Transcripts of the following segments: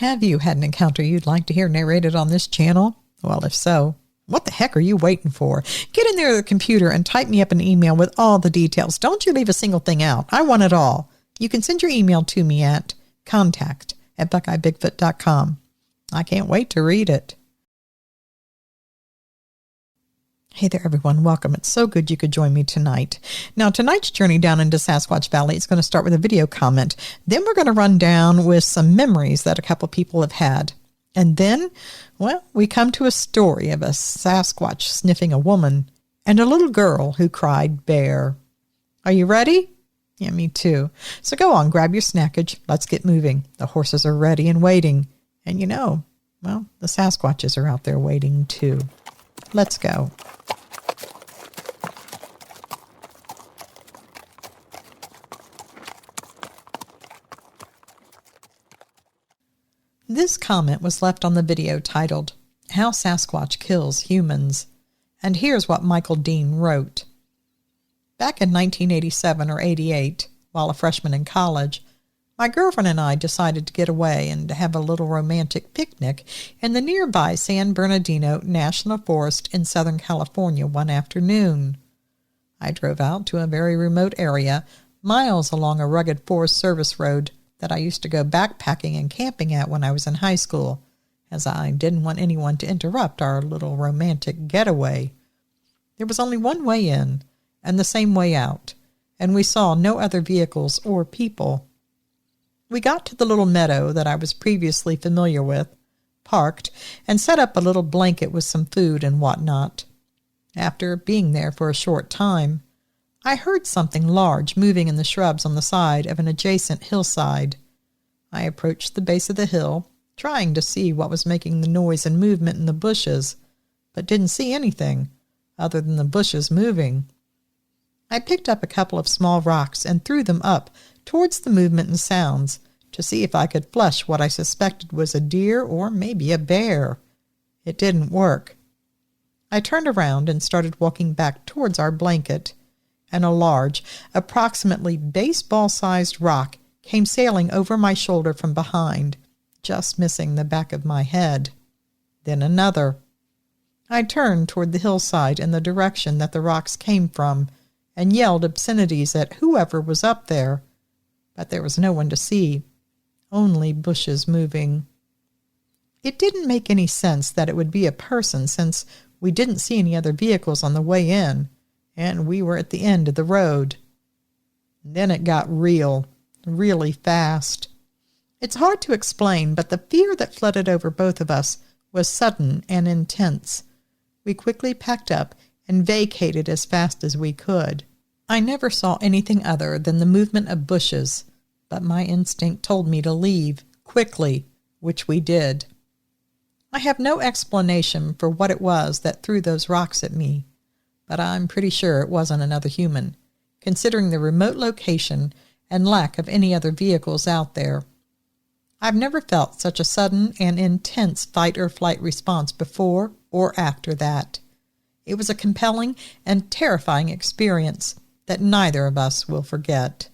Have you had an encounter you'd like to hear narrated on this channel? Well, if so, what the heck are you waiting for? Get in there to the computer and type me up an email with all the details. Don't you leave a single thing out. I want it all. You can send your email to me at contact@buckeyebigfoot.com. I can't wait to read it. Hey there, everyone. Welcome. It's so good you could join me tonight. Now, tonight's journey down into Sasquatch Valley is going to start with a video comment. Then we're going to run down with some memories that a couple people have had. And then, well, we come to a story of a Sasquatch sniffing a woman and a little girl who cried bear. Are you ready? Yeah, me too. So go on, grab your snackage. Let's get moving. The horses are ready and waiting. And well, the Sasquatches are out there waiting too. Let's go. This comment was left on the video titled, "How Sasquatch Kills Humans." And here's what Michael Dean wrote. Back in 1987 or 88, while a freshman in college, my girlfriend and I decided to get away and to have a little romantic picnic in the nearby San Bernardino National Forest in Southern California one afternoon. I drove out to a very remote area, miles along a rugged Forest Service road that I used to go backpacking and camping at when I was in high school, as I didn't want anyone to interrupt our little romantic getaway. There was only one way in and the same way out, and we saw no other vehicles or people. We got to the little meadow that I was previously familiar with, parked, and set up a little blanket with some food and whatnot. After being there for a short time, I heard something large moving in the shrubs on the side of an adjacent hillside. I approached the base of the hill, trying to see what was making the noise and movement in the bushes, but didn't see anything other than the bushes moving. I picked up a couple of small rocks and threw them up towards the movement and sounds to see if I could flush what I suspected was a deer or maybe a bear. It didn't work. I turned around and started walking back towards our blanket, and a large, approximately baseball-sized rock came sailing over my shoulder from behind, just missing the back of my head. Then another. I turned toward the hillside in the direction that the rocks came from and yelled obscenities at whoever was up there, but there was no one to see, only bushes moving. It didn't make any sense that it would be a person since we didn't see any other vehicles on the way in, and we were at the end of the road. Then it got real, really fast. It's hard to explain, but the fear that flooded over both of us was sudden and intense. We quickly packed up and vacated as fast as we could. I never saw anything other than the movement of bushes, but my instinct told me to leave quickly, which we did. I have no explanation for what it was that threw those rocks at me, but I'm pretty sure it wasn't another human, considering the remote location and lack of any other vehicles out there. I've never felt such a sudden and intense fight-or-flight response before or after that. It was a compelling and terrifying experience that neither of us will forget.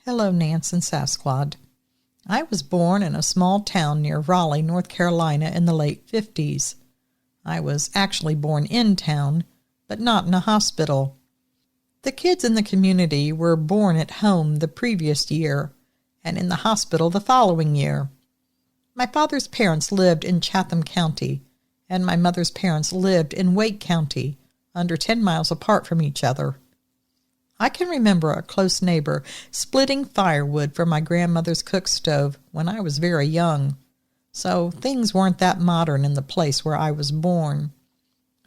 Hello, Nance and Sasquatch. I was born in a small town near Raleigh, North Carolina in the late 50s. I was actually born in town, but not in a hospital. The kids in the community were born at home the previous year and in the hospital the following year. My father's parents lived in Chatham County, and my mother's parents lived in Wake County, under 10 miles apart from each other. I can remember a close neighbor splitting firewood from my grandmother's cook stove when I was very young, so things weren't that modern in the place where I was born.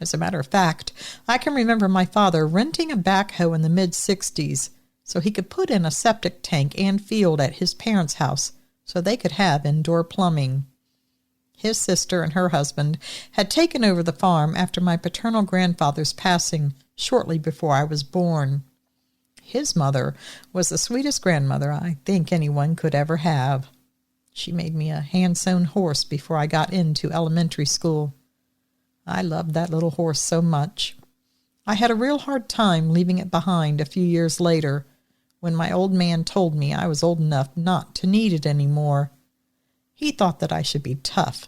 As a matter of fact, I can remember my father renting a backhoe in the mid-60s so he could put in a septic tank and field at his parents' house so they could have indoor plumbing. His sister and her husband had taken over the farm after my paternal grandfather's passing shortly before I was born. His mother was the sweetest grandmother I think anyone could ever have. She made me a hand-sewn horse before I got into elementary school. I loved that little horse so much. I had a real hard time leaving it behind a few years later when my old man told me I was old enough not to need it anymore. He thought that I should be tough.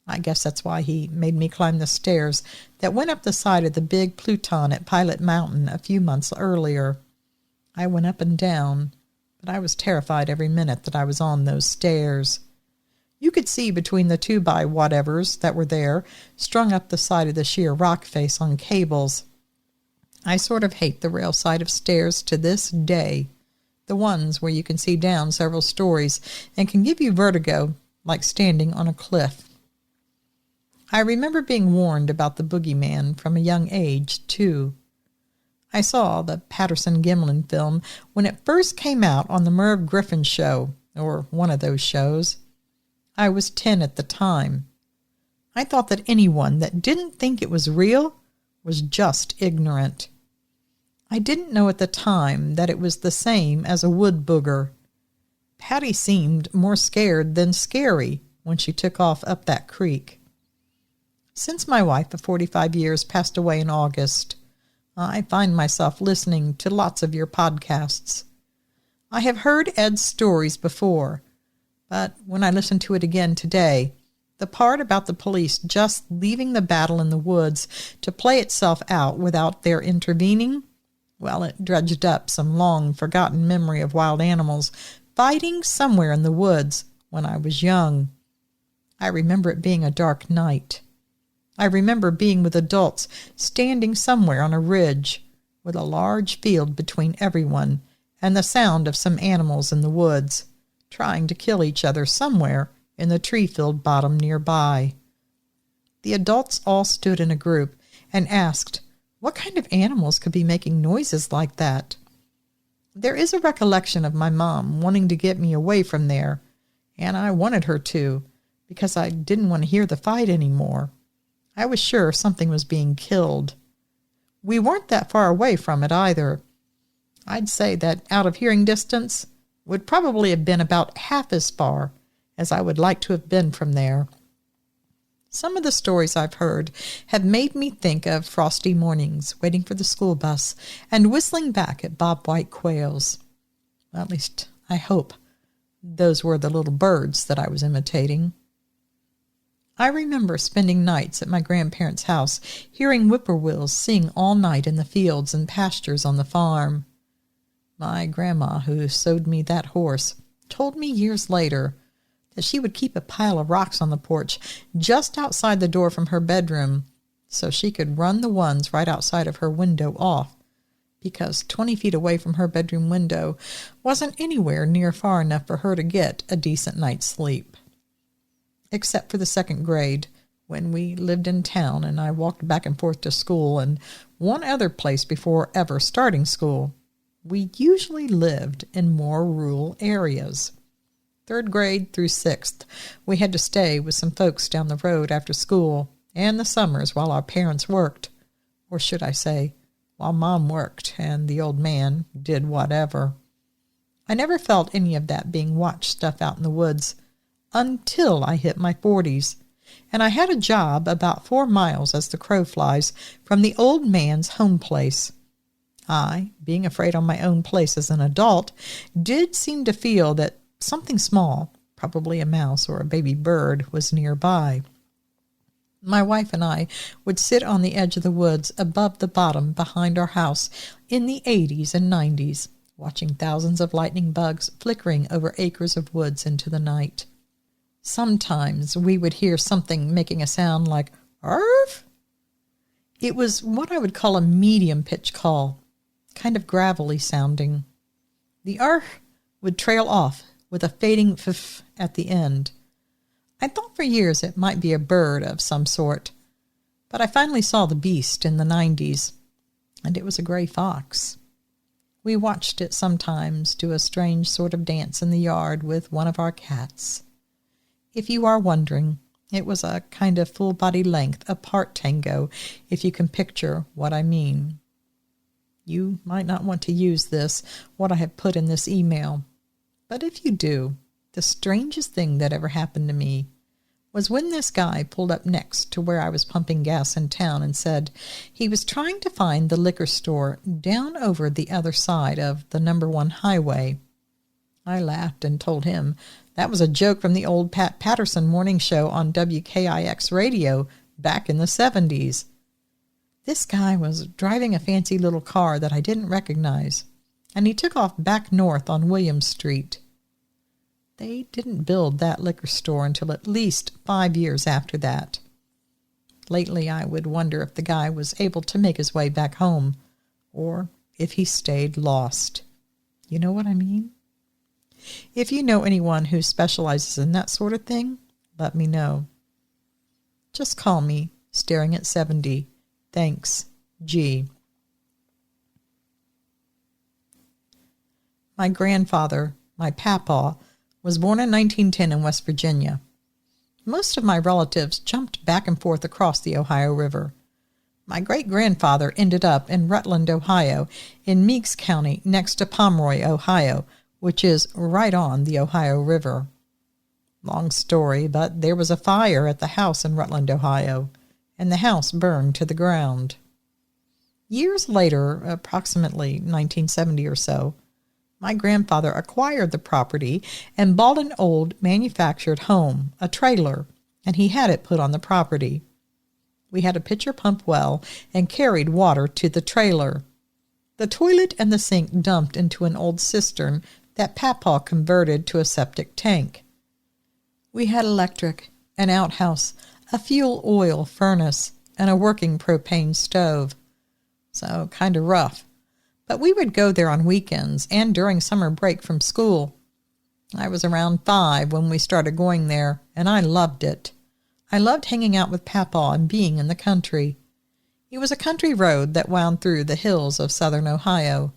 I guess that's why he made me climb the stairs that went up the side of the big Pluton at Pilot Mountain a few months earlier. I went up and down, but I was terrified every minute that I was on those stairs. You could see between the 2x-whatevers that were there, strung up the side of the sheer rock face on cables. I sort of hate the rail side of stairs to this day, the ones where you can see down several stories and can give you vertigo like standing on a cliff. I remember being warned about the boogeyman from a young age, too. I saw the Patterson-Gimlin film when it first came out on the Merv Griffin show, or one of those shows. I was 10 at the time. I thought that anyone that didn't think it was real was just ignorant. I didn't know at the time that it was the same as a wood booger. Patty seemed more scared than scary when she took off up that creek. Since my wife of 45 years passed away in August, I find myself listening to lots of your podcasts. I have heard Ed's stories before, but when I listened to it again today, the part about the police just leaving the battle in the woods to play itself out without their intervening, well, it dredged up some long-forgotten memory of wild animals fighting somewhere in the woods when I was young. I remember it being a dark night. I remember being with adults standing somewhere on a ridge with a large field between everyone and the sound of some animals in the woods trying to kill each other somewhere in the tree-filled bottom nearby. The adults all stood in a group and asked what kind of animals could be making noises like that. There is a recollection of my mom wanting to get me away from there, and I wanted her to, because I didn't want to hear the fight anymore. I was sure something was being killed. We weren't that far away from it either. I'd say that out of hearing distance would probably have been about half as far as I would like to have been from there. Some of the stories I've heard have made me think of frosty mornings waiting for the school bus and whistling back at bobwhite quails. Well, at least I hope those were the little birds that I was imitating. I remember spending nights at my grandparents' house, hearing whippoorwills sing all night in the fields and pastures on the farm. My grandma, who sewed me that horse, told me years later that she would keep a pile of rocks on the porch just outside the door from her bedroom so she could run the ones right outside of her window off, because 20 feet away from her bedroom window wasn't anywhere near far enough for her to get a decent night's sleep. Except for the second grade, when we lived in town and I walked back and forth to school, and one other place before ever starting school, we usually lived in more rural areas. 3rd grade through 6th, we had to stay with some folks down the road after school and the summers while our parents worked, or should I say, while Mom worked and the old man did whatever. I never felt any of that being watched stuff out in the woods until I hit my 40s, and I had a job about 4 miles as the crow flies from the old man's home place. I, being afraid on my own place as an adult, did seem to feel that something small, probably a mouse or a baby bird, was nearby. My wife and I would sit on the edge of the woods above the bottom behind our house in the 80s and 90s, watching thousands of lightning bugs flickering over acres of woods into the night. Sometimes we would hear something making a sound like, "Arf!" It was what I would call a medium-pitch call, kind of gravelly sounding. The "arf" would trail off with a fading "f" at the end. I thought for years it might be a bird of some sort, but I finally saw the beast in the 90s, and it was a gray fox. We watched it sometimes do a strange sort of dance in the yard with one of our cats. If you are wondering, it was a kind of full-body length apart tango, if you can picture what I mean. You might not want to use this, what I have put in this email, but if you do, the strangest thing that ever happened to me was when this guy pulled up next to where I was pumping gas in town and said he was trying to find the liquor store down over the other side of the number 1 highway. I laughed and told him that was a joke from the old Pat Patterson morning show on WKIX radio back in the 70s. This guy was driving a fancy little car that I didn't recognize, and he took off back north on William Street. They didn't build that liquor store until at least 5 years after that. Lately, I would wonder if the guy was able to make his way back home, or if he stayed lost. You know what I mean? If you know anyone who specializes in that sort of thing, let me know. Just call me, staring at 70. Thanks, G. My grandfather, my papaw, was born in 1910 in West Virginia. Most of my relatives jumped back and forth across the Ohio River. My great-grandfather ended up in Rutland, Ohio, in Meigs County, next to Pomeroy, Ohio, which is right on the Ohio River. Long story, but there was a fire at the house in Rutland, Ohio, and the house burned to the ground. Years later, approximately 1970 or so, my grandfather acquired the property and bought an old manufactured home, a trailer, and he had it put on the property. We had a pitcher pump well and carried water to the trailer. The toilet and the sink dumped into an old cistern that Papaw converted to a septic tank. We had electric, an outhouse, a fuel oil furnace, and a working propane stove. So kind of rough. But we would go there on weekends and during summer break from school. I was around 5 when we started going there, and I loved it. I loved hanging out with Papaw and being in the country. It was a country road that wound through the hills of southern Ohio.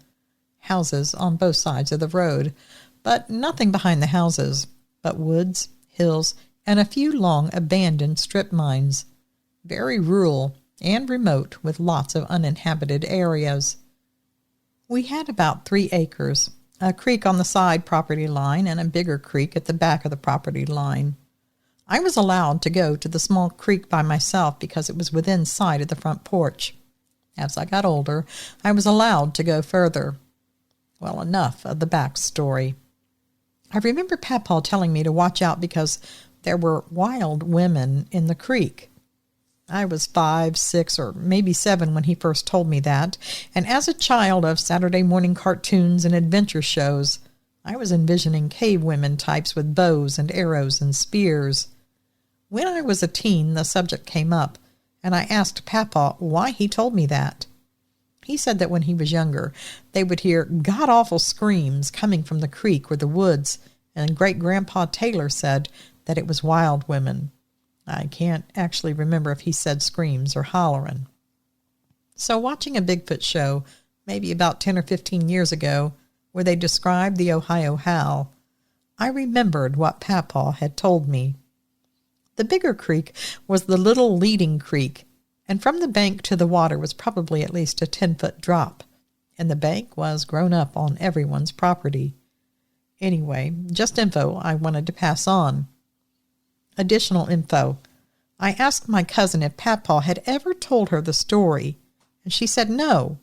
Houses on both sides of the road, but nothing behind the houses, but woods, hills, and a few long abandoned strip mines. Very rural and remote with lots of uninhabited areas. We had about 3 acres, a creek on the side property line and a bigger creek at the back of the property line. I was allowed to go to the small creek by myself because it was within sight of the front porch. As I got older, I was allowed to go further. Well, enough of the back story. I remember Papaw telling me to watch out because there were wild women in the creek. I was 5, 6, or maybe 7 when he first told me that, and as a child of Saturday morning cartoons and adventure shows, I was envisioning cave women types with bows and arrows and spears. When I was a teen, the subject came up, and I asked Papaw why he told me that. He said that when he was younger, they would hear god-awful screams coming from the creek or the woods, and Great-Grandpa Taylor said that it was wild women. I can't actually remember if he said screams or hollering. So watching a Bigfoot show, maybe about 10 or 15 years ago, where they described the Ohio Howl, I remembered what Papaw had told me. The bigger creek was the little leading creek, and from the bank to the water was probably at least a 10-foot drop, and the bank was grown up on everyone's property. Anyway, just info I wanted to pass on. Additional info. I asked my cousin if Papaw had ever told her the story, and she said no,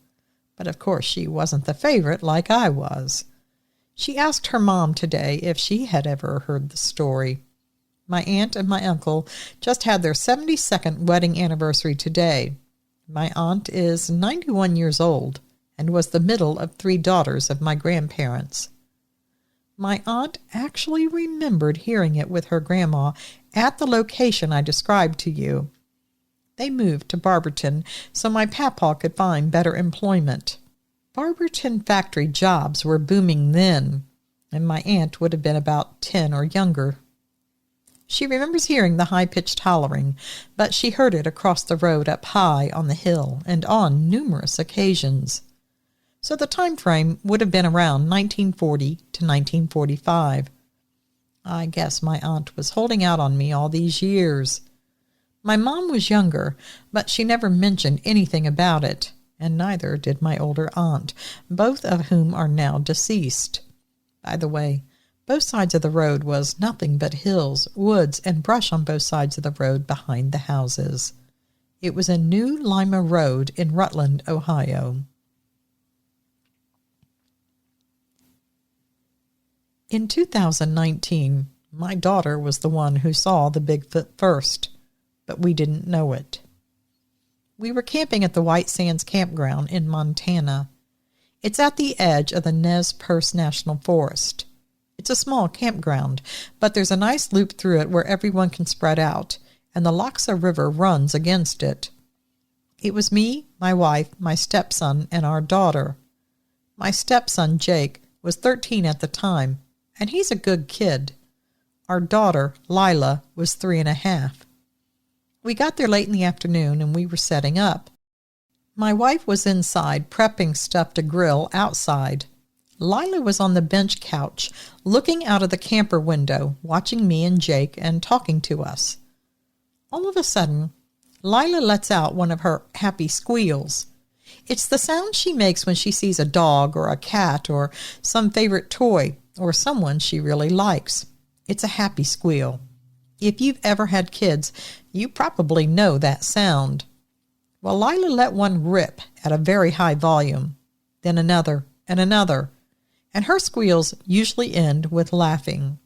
but of course she wasn't the favorite like I was. She asked her mom today if she had ever heard the story. My aunt and my uncle just had their 72nd wedding anniversary today. My aunt is 91 years old and was the middle of 3 daughters of my grandparents. My aunt actually remembered hearing it with her grandma at the location I described to you. They moved to Barberton so my Papaw could find better employment. Barberton factory jobs were booming then, and my aunt would have been about 10 or younger. She remembers hearing the high-pitched hollering, but she heard it across the road up high on the hill and on numerous occasions. So the time frame would have been around 1940 to 1945. I guess my aunt was holding out on me all these years. My mom was younger, but she never mentioned anything about it, and neither did my older aunt, both of whom are now deceased. By the way, Both sides of the road was nothing but hills, woods, and brush on both sides of the road behind the houses. It was a New Lima Road in Rutland, Ohio. In 2019, my daughter was the one who saw the Bigfoot first, but we didn't know it. We were camping at the White Sands Campground in Montana. It's at the edge of the Nez Perce National Forest. It's a small campground, but there's a nice loop through it where everyone can spread out, and the Loxa River runs against it. It was me, my wife, my stepson, and our daughter. My stepson, Jake, was 13 at the time, and he's a good kid. Our daughter, Lila, was 3.5. We got there late in the afternoon, and we were setting up. My wife was inside prepping stuff to grill outside. Lila was on the bench couch, looking out of the camper window, watching me and Jake and talking to us. All of a sudden, Lila lets out one of her happy squeals. It's the sound she makes when she sees a dog or a cat or some favorite toy or someone she really likes. It's a happy squeal. If you've ever had kids, you probably know that sound. Well, Lila let one rip at a very high volume, then another and another, and her squeals usually end with laughing.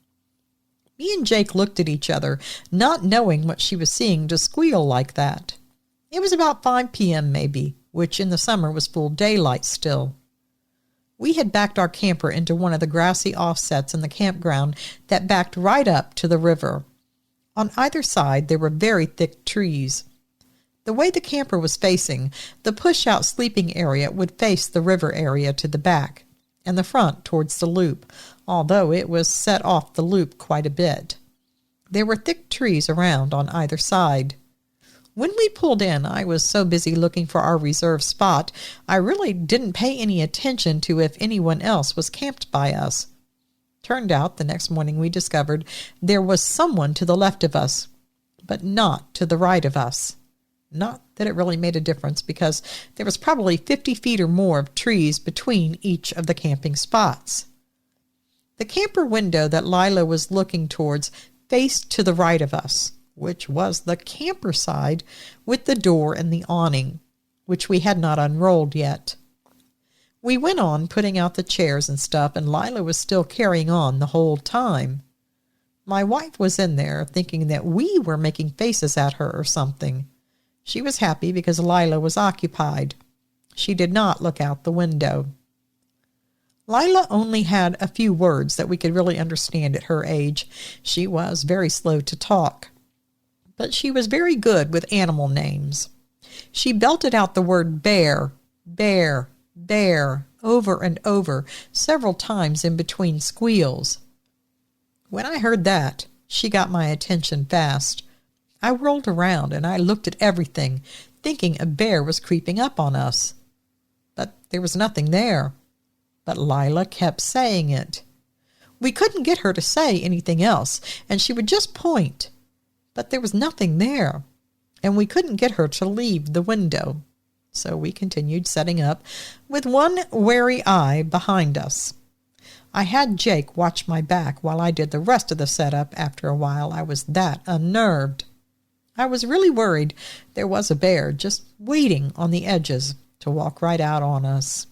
Me and Jake looked at each other, not knowing what she was seeing to squeal like that. It was about 5 p.m. maybe, which in the summer was full daylight still. We had backed our camper into one of the grassy offsets in the campground that backed right up to the river. On either side there were very thick trees. The way the camper was facing, the push-out sleeping area would face the river area to the back, and the front towards the loop, although it was set off the loop quite a bit. There were thick trees around on either side. When we pulled in, I was so busy looking for our reserved spot, I really didn't pay any attention to if anyone else was camped by us. Turned out the next morning we discovered there was someone to the left of us, but not to the right of us. Not that it really made a difference because there was probably 50 feet or more of trees between each of the camping spots. The camper window that Lila was looking towards faced to the right of us, which was the camper side with the door and the awning, which we had not unrolled yet. We went on putting out the chairs and stuff, and Lila was still carrying on the whole time. My wife was in there thinking that we were making faces at her or something. She was happy because Lila was occupied. She did not look out the window. Lila only had a few words that we could really understand at her age. She was very slow to talk. But she was very good with animal names. She belted out the word bear, bear, bear, over and over, several times in between squeals. When I heard that, she got my attention fast. I whirled around and I looked at everything, thinking a bear was creeping up on us. But there was nothing there. But Lila kept saying it. We couldn't get her to say anything else, and she would just point. But there was nothing there, and we couldn't get her to leave the window. So we continued setting up, with one wary eye behind us. I had Jake watch my back while I did the rest of the setup. After a while, I was that unnerved. I was really worried there was a bear just waiting on the edges to walk right out on us.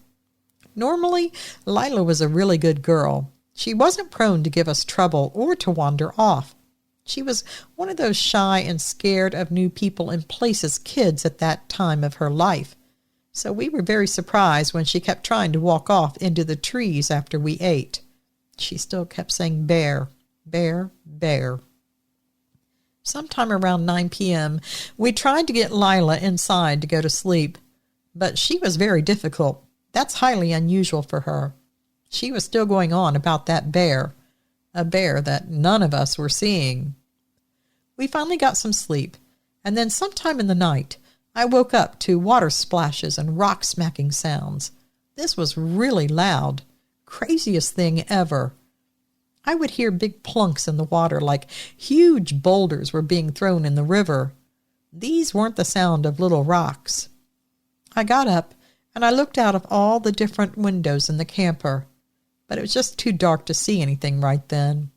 Normally, Lila was a really good girl. She wasn't prone to give us trouble or to wander off. She was one of those shy and scared of new people and places kids at that time of her life. So we were very surprised when she kept trying to walk off into the trees after we ate. She still kept saying bear, bear, bear. Sometime around 9 p.m., we tried to get Lila inside to go to sleep, but she was very difficult. That's highly unusual for her. She was still going on about that bear, a bear that none of us were seeing. We finally got some sleep, and then sometime in the night, I woke up to water splashes and rock smacking sounds. This was really loud, craziest thing ever. I would hear big plunks in the water like huge boulders were being thrown in the river. These weren't the sound of little rocks. I got up and I looked out of all the different windows in the camper. but it was just too dark to see anything right then.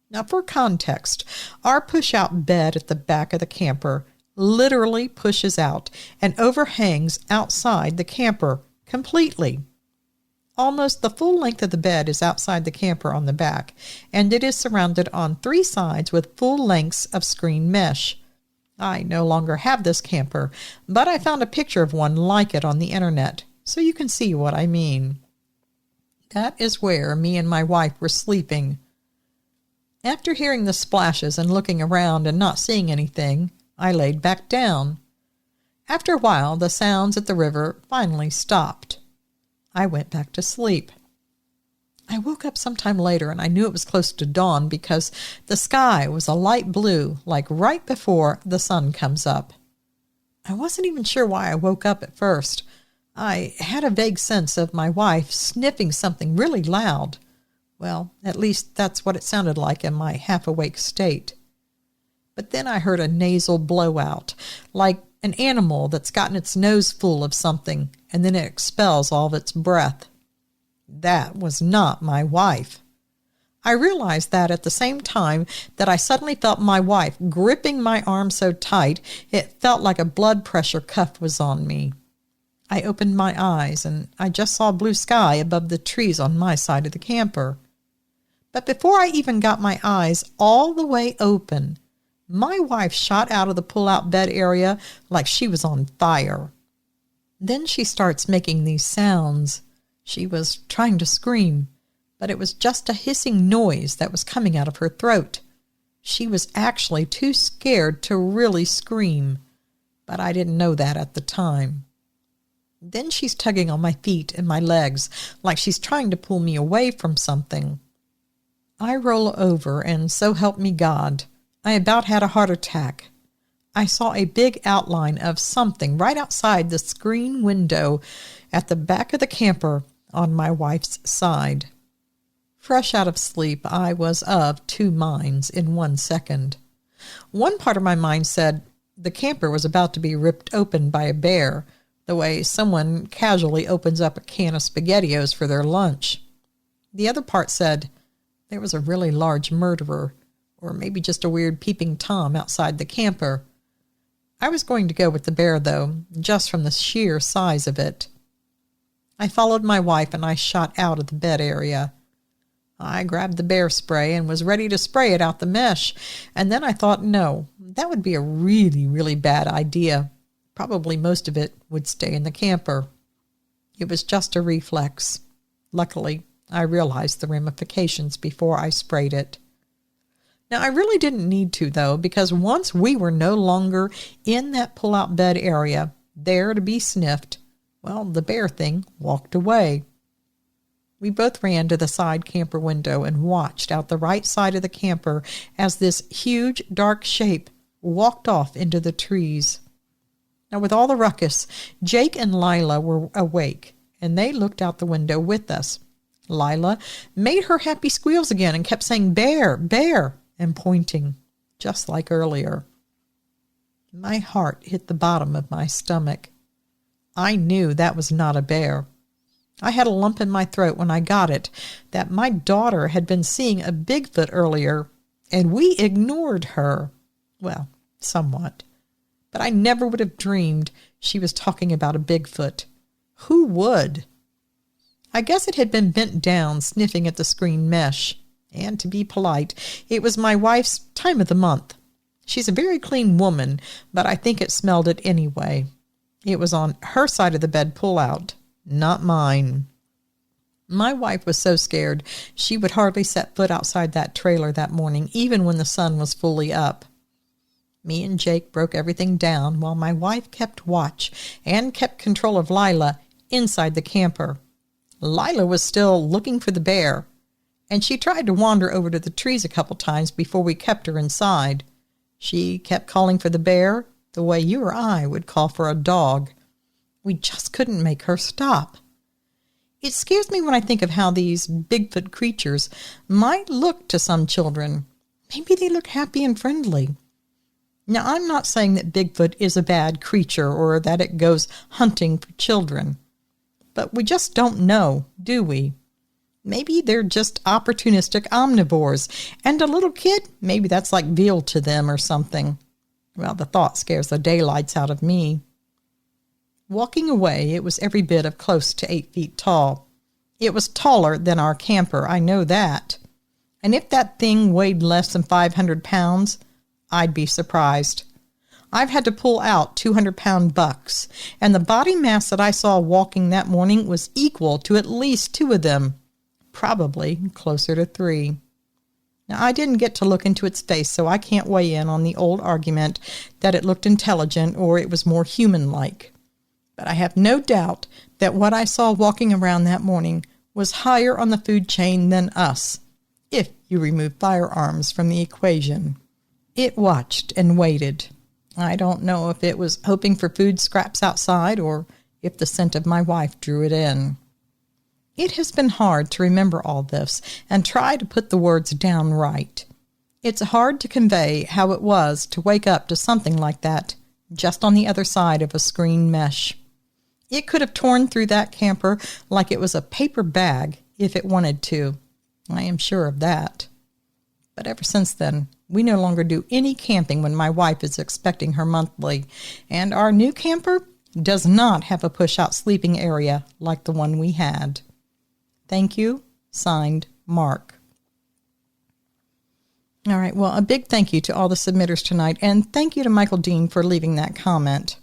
Now, for context, our push-out bed at the back of the camper literally pushes out and overhangs outside the camper completely. Almost the full length of the bed is outside the camper on the back, and it is surrounded on 3 sides with full lengths of screen mesh. I no longer have this camper, but I found a picture of one like it on the internet, so you can see what I mean. That is where me and my wife were sleeping. After hearing the splashes and looking around and not seeing anything, I laid back down. After a while, the sounds at the river finally stopped. I went back to sleep. I woke up sometime later and I knew it was close to dawn because the sky was a light blue, like right before the sun comes up. I wasn't even sure why I woke up at first. I had a vague sense of my wife sniffing something really loud. Well, at least that's what it sounded like in my half-awake state. But then I heard a nasal blowout, like an animal that's gotten its nose full of something, and then it expels all of its breath. That was not my wife. I realized that at the same time that I suddenly felt my wife gripping my arm so tight, it felt like a blood pressure cuff was on me. I opened my eyes, and I just saw blue sky above the trees on my side of the camper. But before I even got my eyes all the way open, my wife shot out of the pull-out bed area like she was on fire. Then she starts making these sounds. She was trying to scream, but it was just a hissing noise that was coming out of her throat. She was actually too scared to really scream, but I didn't know that at the time. Then she's tugging on my feet and my legs like she's trying to pull me away from something. I roll over, and so help me God, I about had a heart attack. I saw a big outline of something right outside the screen window at the back of the camper on my wife's side. Fresh out of sleep, I was of 2 minds in 1 second. One part of my mind said the camper was about to be ripped open by a bear, the way someone casually opens up a can of SpaghettiOs for their lunch. The other part said there was a really large murderer, or maybe just a weird peeping Tom outside the camper. I was going to go with the bear, though, just from the sheer size of it. I followed my wife and I shot out of the bed area. I grabbed the bear spray and was ready to spray it out the mesh, and then I thought, no, that would be a really, really bad idea. Probably most of it would stay in the camper. It was just a reflex. Luckily, I realized the ramifications before I sprayed it. Now, I really didn't need to, though, because once we were no longer in that pull-out bed area, there to be sniffed, well, the bear thing walked away. We both ran to the side camper window and watched out the right side of the camper as this huge, dark shape walked off into the trees. Now, with all the ruckus, Jake and Lila were awake, and they looked out the window with us. Lila made her happy squeals again and kept saying, "Bear, bear," and pointing, just like earlier. My heart hit the bottom of my stomach. I knew that was not a bear. I had a lump in my throat when I got it, that my daughter had been seeing a Bigfoot earlier, and we ignored her. Well, somewhat. But I never would have dreamed she was talking about a Bigfoot. Who would? I guess it had been bent down, sniffing at the screen mesh. And to be polite, it was my wife's time of the month. She's a very clean woman, but I think it smelled it anyway. It was on her side of the bed pull-out, not mine. My wife was so scared she would hardly set foot outside that trailer that morning, even when the sun was fully up. Me and Jake broke everything down while my wife kept watch and kept control of Lila inside the camper. Lila was still looking for the bear, and she tried to wander over to the trees a couple times before we kept her inside. She kept calling for the bear the way you or I would call for a dog. We just couldn't make her stop. It scares me when I think of how these Bigfoot creatures might look to some children. Maybe they look happy and friendly. Now, I'm not saying that Bigfoot is a bad creature or that it goes hunting for children. But we just don't know, do we? Maybe they're just opportunistic omnivores, and a little kid, maybe that's like veal to them or something. Well, the thought scares the daylights out of me. Walking away, it was every bit of close to 8 feet tall. It was taller than our camper, I know that. And if that thing weighed less than 500 pounds, I'd be surprised. I've had to pull out 200-pound bucks, and the body mass that I saw walking that morning was equal to at least 2 of them, probably closer to 3. Now, I didn't get to look into its face, so I can't weigh in on the old argument that it looked intelligent or it was more human-like. But I have no doubt that what I saw walking around that morning was higher on the food chain than us, if you remove firearms from the equation. It watched and waited. I don't know if it was hoping for food scraps outside or if the scent of my wife drew it in. It has been hard to remember all this and try to put the words down right. It's hard to convey how it was to wake up to something like that, just on the other side of a screen mesh. It could have torn through that camper like it was a paper bag if it wanted to. I am sure of that. But ever since then, we no longer do any camping when my wife is expecting her monthly, and our new camper does not have a push-out sleeping area like the one we had. Thank you. Signed, Mark. All right, well, a big thank you to all the submitters tonight, and thank you to Michael Dean for leaving that comment.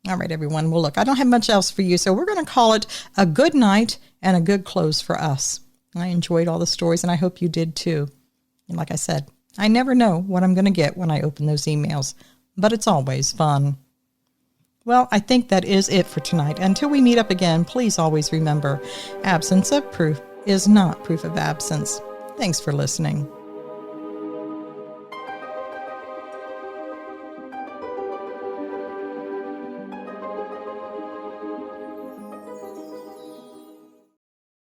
All right, everyone. Well, look, I don't have much else for you, so we're going to call it a good night and a good close for us. I enjoyed all the stories, and I hope you did too. And like I said, I never know what I'm going to get when I open those emails, but it's always fun. Well, I think that is it for tonight. Until we meet up again, please always remember, absence of proof is not proof of absence. Thanks for listening.